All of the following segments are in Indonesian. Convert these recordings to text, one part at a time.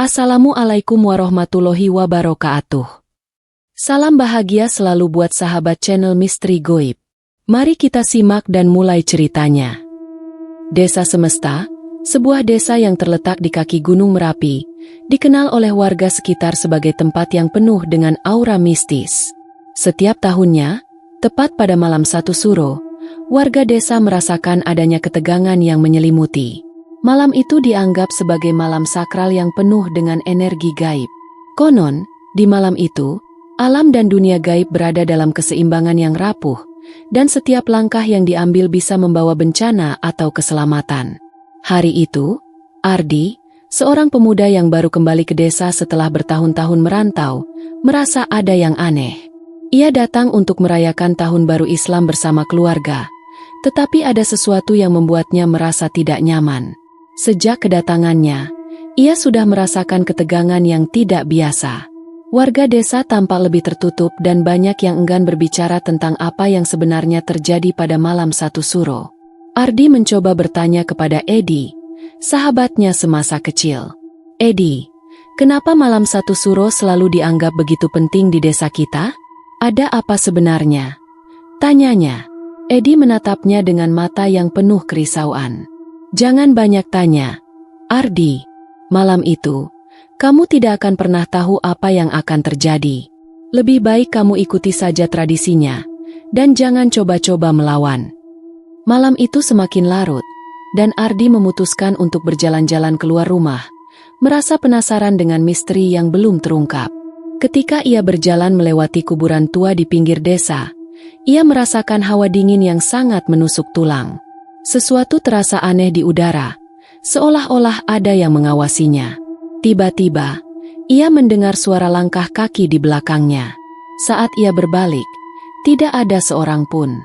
Assalamualaikum warahmatullahi wabarakatuh. Salam bahagia selalu buat sahabat channel Misteri Goib. Mari kita simak dan mulai ceritanya. Desa Semesta, sebuah desa yang terletak di kaki Gunung Merapi, dikenal oleh warga sekitar sebagai tempat yang penuh dengan aura mistis. Setiap tahunnya, tepat pada malam 1 Suro, warga desa merasakan adanya ketegangan yang menyelimuti. Malam itu dianggap sebagai malam sakral yang penuh dengan energi gaib. Konon, di malam itu, alam dan dunia gaib berada dalam keseimbangan yang rapuh, dan setiap langkah yang diambil bisa membawa bencana atau keselamatan. Hari itu, Ardi, seorang pemuda yang baru kembali ke desa setelah bertahun-tahun merantau, merasa ada yang aneh. Ia datang untuk merayakan Tahun Baru Islam bersama keluarga, tetapi ada sesuatu yang membuatnya merasa tidak nyaman. Sejak kedatangannya, ia sudah merasakan ketegangan yang tidak biasa. Warga desa tampak lebih tertutup dan banyak yang enggan berbicara tentang apa yang sebenarnya terjadi pada malam 1 Suro. Ardi mencoba bertanya kepada Edi, sahabatnya semasa kecil. Edi, kenapa malam 1 Suro selalu dianggap begitu penting di desa kita? Ada apa sebenarnya? Tanyanya. Edi menatapnya dengan mata yang penuh kerisauan. Jangan banyak tanya, Ardi. Malam itu, kamu tidak akan pernah tahu apa yang akan terjadi. Lebih baik kamu ikuti saja tradisinya, dan jangan coba-coba melawan. Malam itu semakin larut, dan Ardi memutuskan untuk berjalan-jalan keluar rumah, merasa penasaran dengan misteri yang belum terungkap. Ketika ia berjalan melewati kuburan tua di pinggir desa, ia merasakan hawa dingin yang sangat menusuk tulang. Sesuatu terasa aneh di udara, seolah-olah ada yang mengawasinya. Tiba-tiba, ia mendengar suara langkah kaki di belakangnya. Saat ia berbalik, tidak ada seorang pun.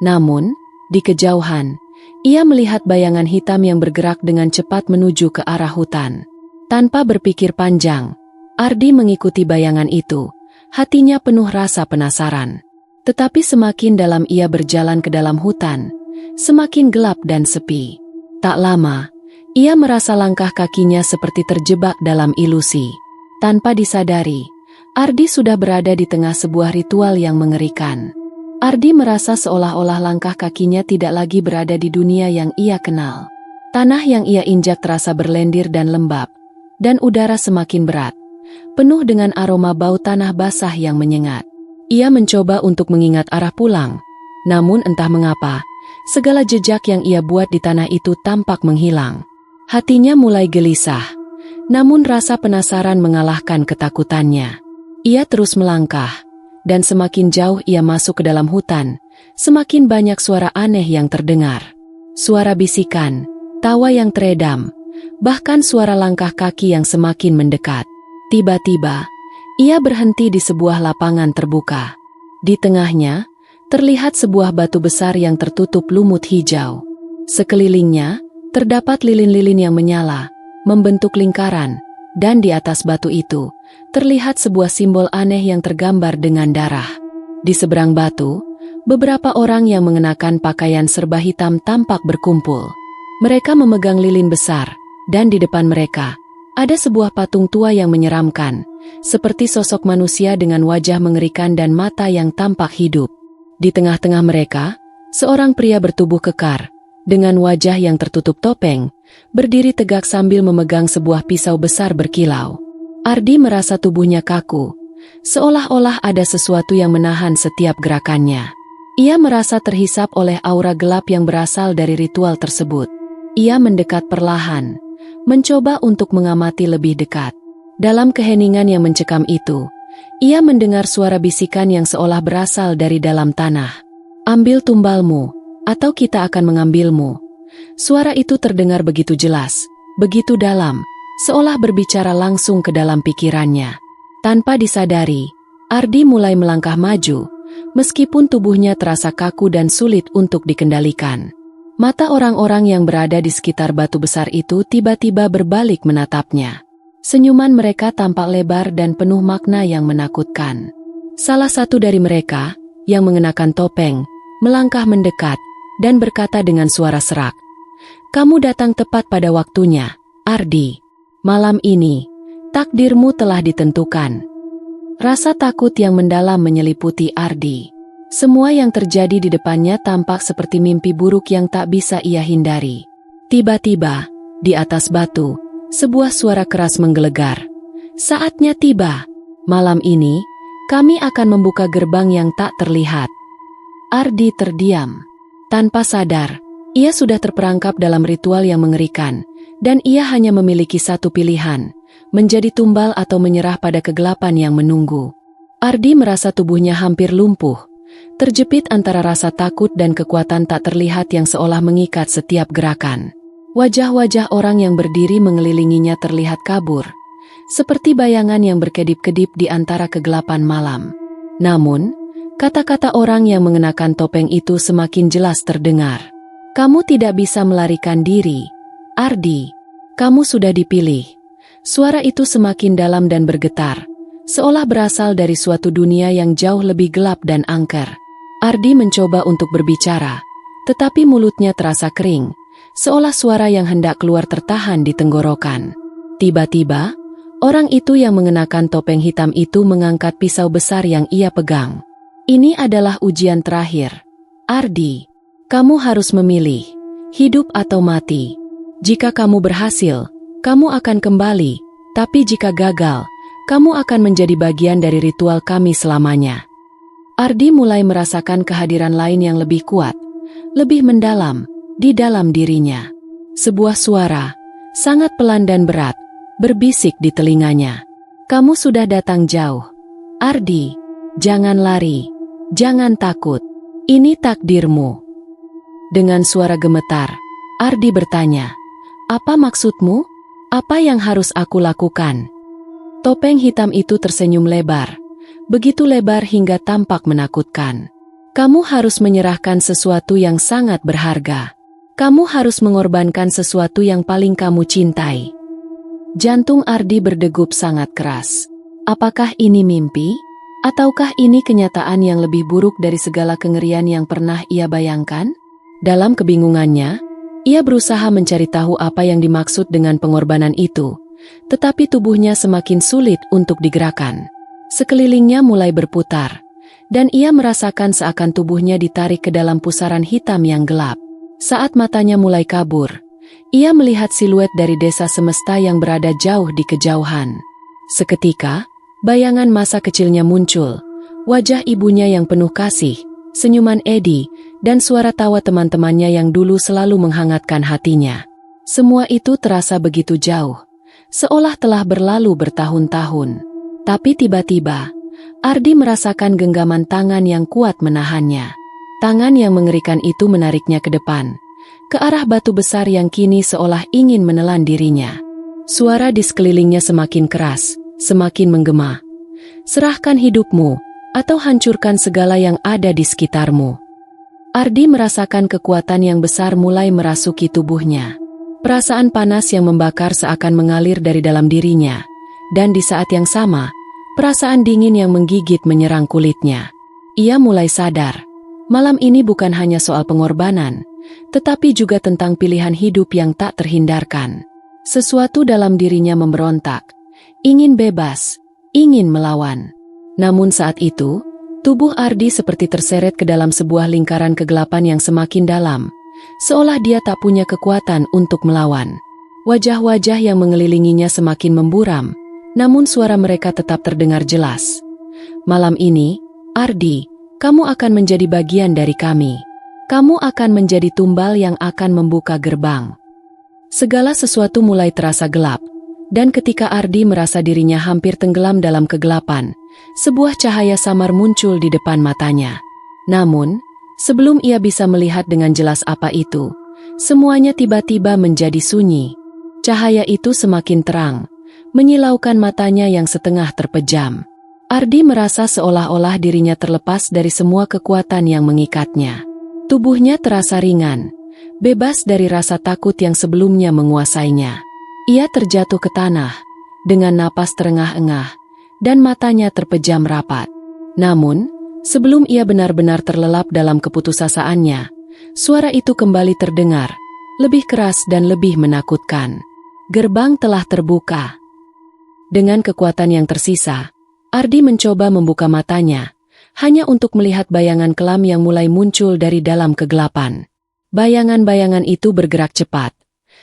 Namun, di kejauhan, ia melihat bayangan hitam yang bergerak dengan cepat menuju ke arah hutan. Tanpa berpikir panjang, Ardi mengikuti bayangan itu, hatinya penuh rasa penasaran. Tetapi semakin dalam ia berjalan ke dalam hutan, semakin gelap dan sepi. Tak lama, ia merasa langkah kakinya seperti terjebak dalam ilusi. Tanpa disadari, Ardi sudah berada di tengah sebuah ritual yang mengerikan. Ardi merasa seolah-olah langkah kakinya tidak lagi berada di dunia yang ia kenal. Tanah yang ia injak terasa berlendir dan lembab, dan udara semakin berat, penuh dengan aroma bau tanah basah yang menyengat. Ia mencoba untuk mengingat arah pulang, namun entah mengapa, segala jejak yang ia buat di tanah itu tampak menghilang. Hatinya mulai gelisah, namun rasa penasaran mengalahkan ketakutannya. Ia terus melangkah, dan semakin jauh ia masuk ke dalam hutan, semakin banyak suara aneh yang terdengar. Suara bisikan, tawa yang teredam, bahkan suara langkah kaki yang semakin mendekat. Tiba-tiba, ia berhenti di sebuah lapangan terbuka. Di tengahnya, terlihat sebuah batu besar yang tertutup lumut hijau. Sekelilingnya, terdapat lilin-lilin yang menyala, membentuk lingkaran, dan di atas batu itu, terlihat sebuah simbol aneh yang tergambar dengan darah. Di seberang batu, beberapa orang yang mengenakan pakaian serba hitam tampak berkumpul. Mereka memegang lilin besar, dan di depan mereka, ada sebuah patung tua yang menyeramkan, seperti sosok manusia dengan wajah mengerikan dan mata yang tampak hidup. Di tengah-tengah mereka, seorang pria bertubuh kekar, dengan wajah yang tertutup topeng, berdiri tegak sambil memegang sebuah pisau besar berkilau. Ardi merasa tubuhnya kaku, seolah-olah ada sesuatu yang menahan setiap gerakannya. Ia merasa terhisap oleh aura gelap yang berasal dari ritual tersebut. Ia mendekat perlahan, mencoba untuk mengamati lebih dekat. Dalam keheningan yang mencekam itu, ia mendengar suara bisikan yang seolah berasal dari dalam tanah. Ambil tumbalmu, atau kita akan mengambilmu. Suara itu terdengar begitu jelas, begitu dalam, seolah berbicara langsung ke dalam pikirannya. Tanpa disadari, Ardi mulai melangkah maju, meskipun tubuhnya terasa kaku dan sulit untuk dikendalikan. Mata orang-orang yang berada di sekitar batu besar itu tiba-tiba berbalik menatapnya. Senyuman mereka tampak lebar dan penuh makna yang menakutkan. Salah satu dari mereka, yang mengenakan topeng, melangkah mendekat, dan berkata dengan suara serak, "Kamu datang tepat pada waktunya, Ardi. Malam ini, Takdirmu telah ditentukan. Rasa takut yang mendalam menyeliputi Ardi. Semua yang terjadi di depannya tampak seperti mimpi buruk yang tak bisa ia hindari. Tiba-tiba, di atas batu, sebuah suara keras menggelegar. Saatnya tiba. Malam ini, kami akan membuka gerbang yang tak terlihat. Ardi terdiam. Tanpa sadar, ia sudah terperangkap dalam ritual yang mengerikan, dan ia hanya memiliki satu pilihan, menjadi tumbal atau menyerah pada kegelapan yang menunggu. Ardi merasa tubuhnya hampir lumpuh, terjepit antara rasa takut dan kekuatan tak terlihat yang seolah mengikat setiap gerakan. Wajah-wajah orang yang berdiri mengelilinginya terlihat kabur, seperti bayangan yang berkedip-kedip di antara kegelapan malam. Namun, kata-kata orang yang mengenakan topeng itu semakin jelas terdengar. Kamu tidak bisa melarikan diri, Ardi. Kamu sudah dipilih. Suara itu semakin dalam dan bergetar, seolah berasal dari suatu dunia yang jauh lebih gelap dan angker. Ardi mencoba untuk berbicara, tetapi mulutnya terasa kering, seolah suara yang hendak keluar tertahan di tenggorokan. Tiba-tiba, orang itu yang mengenakan topeng hitam itu mengangkat pisau besar yang ia pegang. Ini adalah ujian terakhir. Ardi, kamu harus memilih, hidup atau mati. Jika kamu berhasil, kamu akan kembali, tapi jika gagal, kamu akan menjadi bagian dari ritual kami selamanya. Ardi mulai merasakan kehadiran lain yang lebih kuat, lebih mendalam, di dalam dirinya. Sebuah suara, sangat pelan dan berat, berbisik di telinganya. Kamu sudah datang jauh. Ardi, jangan lari, jangan takut. Ini takdirmu. Dengan suara gemetar, Ardi bertanya, apa maksudmu? Apa yang harus aku lakukan? Topeng hitam itu tersenyum lebar, begitu lebar hingga tampak menakutkan. Kamu harus menyerahkan sesuatu yang sangat berharga. Kamu harus mengorbankan sesuatu yang paling kamu cintai. Jantung Ardi berdegup sangat keras. Apakah ini mimpi? Ataukah ini kenyataan yang lebih buruk dari segala kengerian yang pernah ia bayangkan? Dalam kebingungannya, ia berusaha mencari tahu apa yang dimaksud dengan pengorbanan itu, tetapi tubuhnya semakin sulit untuk digerakkan. Sekelilingnya mulai berputar, dan ia merasakan seakan tubuhnya ditarik ke dalam pusaran hitam yang gelap. Saat matanya mulai kabur, ia melihat siluet dari desa semesta yang berada jauh di kejauhan. Seketika, bayangan masa kecilnya muncul, wajah ibunya yang penuh kasih, senyuman Edi, dan suara tawa teman-temannya yang dulu selalu menghangatkan hatinya. Semua itu terasa begitu jauh, seolah telah berlalu bertahun-tahun. Tapi tiba-tiba, Ardi merasakan genggaman tangan yang kuat menahannya. Tangan yang mengerikan itu menariknya ke depan, ke arah batu besar yang kini seolah ingin menelan dirinya. Suara di sekelilingnya semakin keras, semakin menggema. Serahkan hidupmu, atau hancurkan segala yang ada di sekitarmu. Ardi merasakan kekuatan yang besar mulai merasuki tubuhnya. Perasaan panas yang membakar seakan mengalir dari dalam dirinya, dan di saat yang sama, perasaan dingin yang menggigit menyerang kulitnya. Ia mulai sadar, malam ini bukan hanya soal pengorbanan, tetapi juga tentang pilihan hidup yang tak terhindarkan. Sesuatu dalam dirinya memberontak, ingin bebas, ingin melawan. Namun saat itu, tubuh Ardi seperti terseret ke dalam sebuah lingkaran kegelapan yang semakin dalam, seolah dia tak punya kekuatan untuk melawan. Wajah-wajah yang mengelilinginya semakin memburam, namun suara mereka tetap terdengar jelas. Malam ini, Ardi, kamu akan menjadi bagian dari kami. Kamu akan menjadi tumbal yang akan membuka gerbang. Segala sesuatu mulai terasa gelap, dan ketika Ardi merasa dirinya hampir tenggelam dalam kegelapan, sebuah cahaya samar muncul di depan matanya. Namun, sebelum ia bisa melihat dengan jelas apa itu, semuanya tiba-tiba menjadi sunyi. Cahaya itu semakin terang, menyilaukan matanya yang setengah terpejam. Ardi merasa seolah-olah dirinya terlepas dari semua kekuatan yang mengikatnya. Tubuhnya terasa ringan, bebas dari rasa takut yang sebelumnya menguasainya. Ia terjatuh ke tanah, dengan napas terengah-engah, dan matanya terpejam rapat. Namun, sebelum ia benar-benar terlelap dalam keputusasaannya, suara itu kembali terdengar, lebih keras dan lebih menakutkan. Gerbang telah terbuka. Dengan kekuatan yang tersisa, Ardi mencoba membuka matanya, hanya untuk melihat bayangan kelam yang mulai muncul dari dalam kegelapan. Bayangan-bayangan itu bergerak cepat,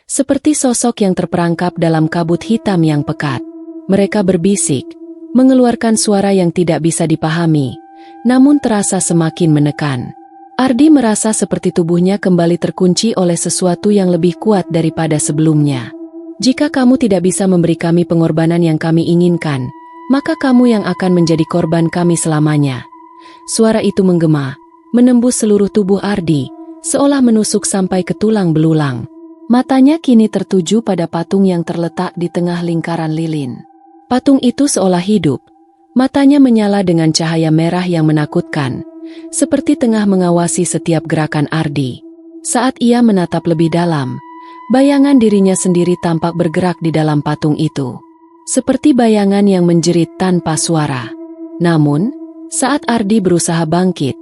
seperti sosok yang terperangkap dalam kabut hitam yang pekat. Mereka berbisik, mengeluarkan suara yang tidak bisa dipahami, namun terasa semakin menekan. Ardi merasa seperti tubuhnya kembali terkunci oleh sesuatu yang lebih kuat daripada sebelumnya. Jika kamu tidak bisa memberi kami pengorbanan yang kami inginkan, maka kamu yang akan menjadi korban kami selamanya. Suara itu menggema, menembus seluruh tubuh Ardi, seolah menusuk sampai ke tulang belulang. Matanya kini tertuju pada patung yang terletak di tengah lingkaran lilin. Patung itu seolah hidup, matanya menyala dengan cahaya merah yang menakutkan, seperti tengah mengawasi setiap gerakan Ardi. Saat ia menatap lebih dalam, bayangan dirinya sendiri tampak bergerak di dalam patung itu, seperti bayangan yang menjerit tanpa suara. Namun, saat Ardi berusaha bangkit,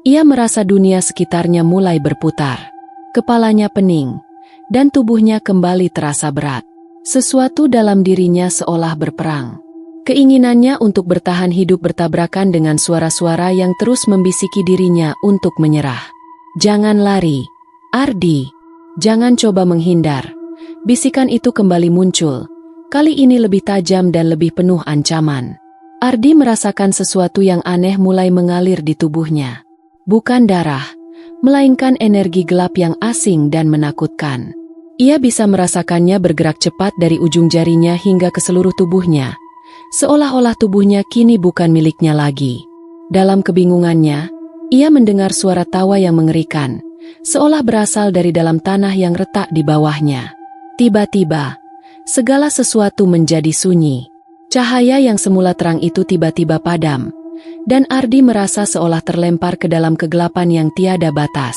ia merasa dunia sekitarnya mulai berputar. Kepalanya pening, dan tubuhnya kembali terasa berat. Sesuatu dalam dirinya seolah berperang. Keinginannya untuk bertahan hidup bertabrakan dengan suara-suara yang terus membisiki dirinya untuk menyerah. "Jangan lari, Ardi. Jangan coba menghindar." Bisikan itu kembali muncul, kali ini lebih tajam dan lebih penuh ancaman. Ardi merasakan sesuatu yang aneh mulai mengalir di tubuhnya. Bukan darah, melainkan energi gelap yang asing dan menakutkan. Ia bisa merasakannya bergerak cepat dari ujung jarinya hingga ke seluruh tubuhnya, seolah-olah tubuhnya kini bukan miliknya lagi. Dalam kebingungannya, ia mendengar suara tawa yang mengerikan, seolah berasal dari dalam tanah yang retak di bawahnya. Tiba-tiba, segala sesuatu menjadi sunyi. Cahaya yang semula terang itu tiba-tiba padam, dan Ardi merasa seolah terlempar ke dalam kegelapan yang tiada batas.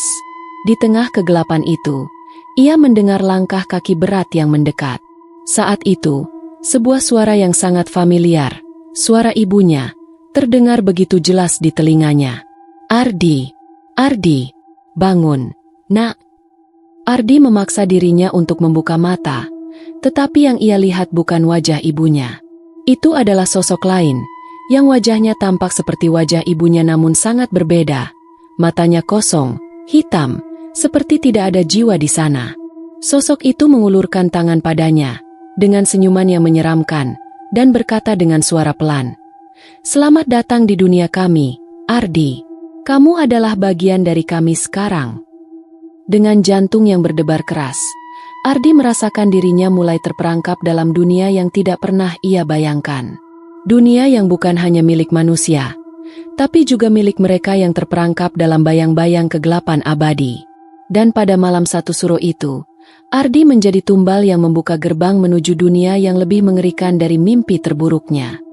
Di tengah kegelapan itu, ia mendengar langkah kaki berat yang mendekat. Saat itu, sebuah suara yang sangat familiar, suara ibunya, terdengar begitu jelas di telinganya. "Ardi, Ardi, bangun, nak." Ardi memaksa dirinya untuk membuka mata, tetapi yang ia lihat bukan wajah ibunya. Itu adalah sosok lain, yang wajahnya tampak seperti wajah ibunya namun sangat berbeda. Matanya kosong, hitam, seperti tidak ada jiwa di sana. Sosok itu mengulurkan tangan padanya, dengan senyuman yang menyeramkan, dan berkata dengan suara pelan, "Selamat datang di dunia kami, Ardi. Kamu adalah bagian dari kami sekarang." Dengan jantung yang berdebar keras, Ardi merasakan dirinya mulai terperangkap dalam dunia yang tidak pernah ia bayangkan. Dunia yang bukan hanya milik manusia, tapi juga milik mereka yang terperangkap dalam bayang-bayang kegelapan abadi. Dan pada malam satu suro itu, Ardi menjadi tumbal yang membuka gerbang menuju dunia yang lebih mengerikan dari mimpi terburuknya.